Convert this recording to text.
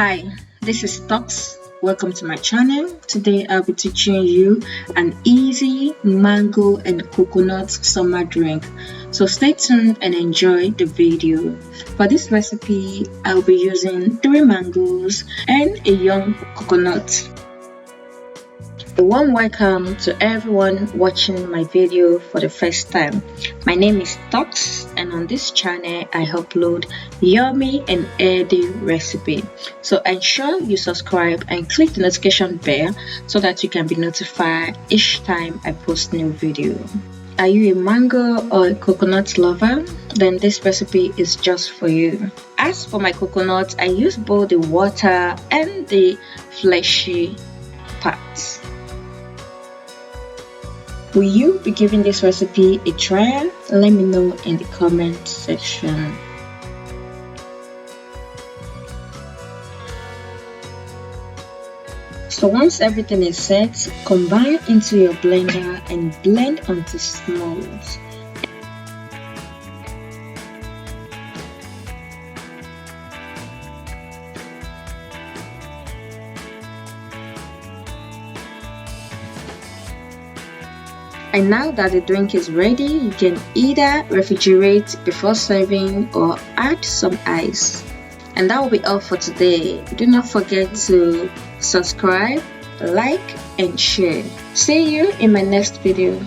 Hi, this is Tox. Welcome to my channel. Today I'll be teaching you an easy mango and coconut summer drink. So stay tuned and enjoy the video. For this recipe, I'll be using 3 mangoes and a young coconut. A warm welcome to everyone watching my video for the first time. My name is Tox, and on this channel I upload yummy and healthy recipe. So ensure you subscribe and click the notification bell so that you can be notified each time I post new video. Are you a mango or a coconut lover? Then this recipe is just for you. As for my coconut, I use both the water and the fleshy parts. Will you be giving this recipe a try? Let me know in the comment section. So once everything is set, combine into your blender and blend until smooth. And now that the drink is ready, you can either refrigerate before serving or add some ice. And that will be all for today. Do not forget to subscribe, like, and share. See you in my next video.